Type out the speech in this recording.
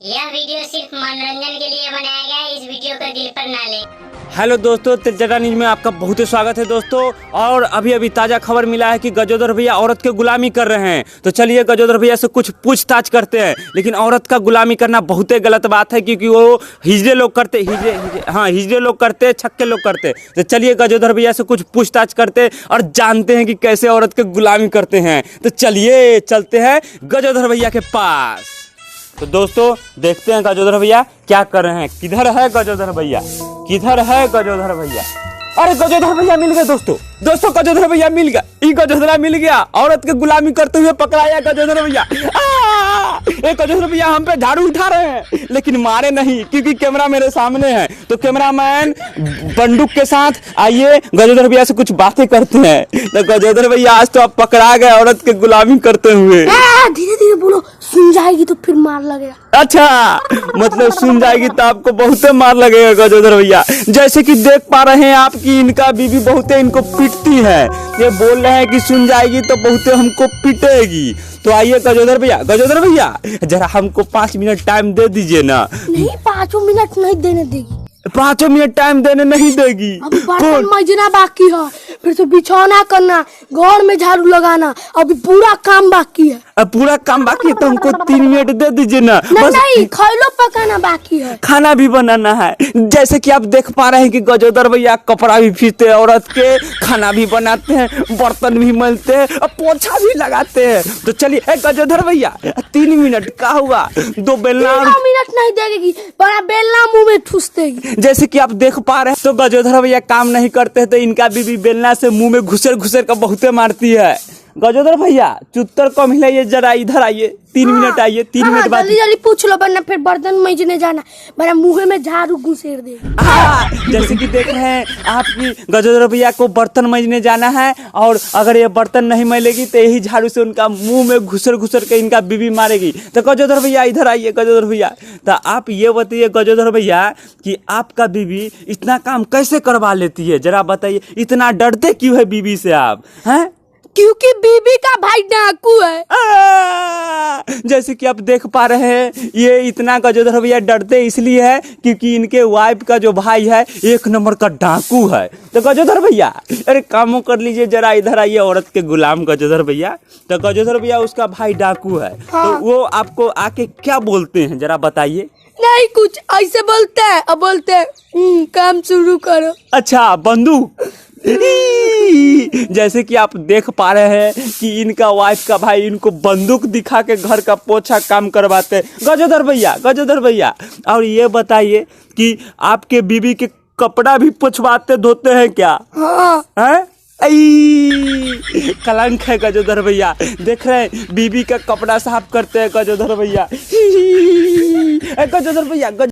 यह वीडियो सिर्फ मनोरंजन के लिए बनाया गया है। इस वीडियो को दिल पर ना ले। हेलो दोस्तों, तिलचटा न्यूज में आपका बहुत ही स्वागत है दोस्तों। और अभी ताज़ा खबर मिला है कि गजोदर भैया औरत के गुलामी कर रहे हैं। तो चलिए गजोदर भैया से कुछ पूछताछ करते हैं। लेकिन औरत का गुलामी करना बहुत ही गलत बात है, क्योंकि वो हिजड़े लोग करते, हिजड़े लोग करते, छक्के लोग करते। तो चलिए गजोदर भैया से कुछ पूछताछ करते और जानते हैं कि कैसे औरत के गुलामी करते हैं। तो चलिए चलते हैं गजोदर भैया के पास। तो दोस्तों देखते हैं गजोदर भैया क्या कर रहे हैं। किधर है गजोदर भैया, किधर है गजोदर भैया? अरे गजोदर भैया मिल गए दोस्तों गजोदर भैया मिल गया। ई गजोदरा मिल गया, औरत के गुलामी करते हुए पकड़ाया गजोदर भैया। गजोदर भैया हम पे झाड़ू उठा रहे हैं, लेकिन मारे नहीं, क्योंकि कैमरा मेरे सामने है। तो कैमरामैन बंदूक के साथ आइए गजोदर भैया से कुछ बातें करते हैं। तो गजोदर भैया आज तो आप पकड़ा गए औरत के गुलामी करते हुए। धीरे धीरे बोलो, सुन जाएगी तो फिर मार लगेगा। अच्छा, मतलब सुन जाएगी तो आपको बहुत मार लगेगा गजोदर भैया। जैसे कि देख पा रहे हैं आप कि इनका बीवी बहुत इनको पीटती है। ये बोल रहे हैं कि सुन जाएगी तो बहुत हमको पीटेगी। तो आइए गजोदर भैया जरा हमको 5 मिनट टाइम दे दीजिए ना। नहीं, 5 मिनट नहीं देने देगी। 5 मिनट टाइम देने नहीं देगी। अभी बर्तन मांजना बाकी है, फिर से बिछौना करना, घर में झाड़ू लगाना, अभी पूरा काम बाकी है। अब पूरा काम बाकी है तो हमको 3 मिनट दे दीजिए ना। नहीं, खैलो पकाना बाकी है, खाना भी बनाना है। जैसे कि आप देख पा रहे हैं कि गजोदर भैया कपड़ा भी फीचते हैं औरत के, खाना भी बनाते हैं, बर्तन भी मलते हैं और पोछा भी लगाते हैं। तो चलिए गजोदर भैया 3 मिनट का हुआ, 2 बेलना 3 मिनट नहीं देगी, बड़ा बेलना मुंह में ठूस देगी। जैसे कि आप देख पा रहे हैं तो गजोदर भैया काम नहीं करते हैं, तो इनका बीवी बेलना से मुंह में घुसर कर बहुते मारती है। गजोदर भैया चुत्तर कम हिलाइए, जरा इधर आइए, 3 मिनट आइए। 3 मिनट बाद जल्दी पूछ लो, वरना फिर बर्तन मांजने जाना, मेरा मुंह में झाड़ू घुसेर दे। जैसे कि देख रहे हैं आपकी गजोदर भैया को बर्तन मांजने जाना है, और अगर ये बर्तन नहीं मलेगी तो यही झाड़ू से उनका मुंह में घुसर के इनका बीवी मारेगी। तो गजोदर भैया इधर आइए। गजोदर भैया तो आप ये बताइए गजोदर भैया कि आपका बीवी इतना काम कैसे करवा लेती है, जरा बताइए। इतना डरते क्यों है बीवी से आप हैं? क्योंकि बीबी का भाई डाकू है। जैसे कि आप देख पा रहे हैं ये इतना गजोदर भैया डरते इसलिए है क्योंकि इनके वाइफ का जो भाई है 1 नंबर का डाकू है। तो गजोदर भैया अरे कामों कर लीजिए, जरा इधर आइए। औरत के गुलाम गजोदर भैया, तो गजोदर भैया उसका भाई डाकू है। हाँ। तो वो आपको आके क्या बोलते हैं, जरा बताइए। नहीं, कुछ ऐसे बोलते हैं, अब बोलते हैं काम शुरू करो। अच्छा, बंदूक। जैसे कि आप देख पा रहे हैं कि इनका वाइफ का भाई इनको बंदूक दिखा के घर का पोछा काम करवाते हैं। गजोदर भैया और ये बताइए कि आपके बीवी के कपड़ा भी पोछवाते धोते हैं क्या? हाँ। हैं? कलंक है गजोदर भैया। देख रहे हैं बीवी का कपड़ा साफ करते हैं गजोदर भैया। गजोदर भैया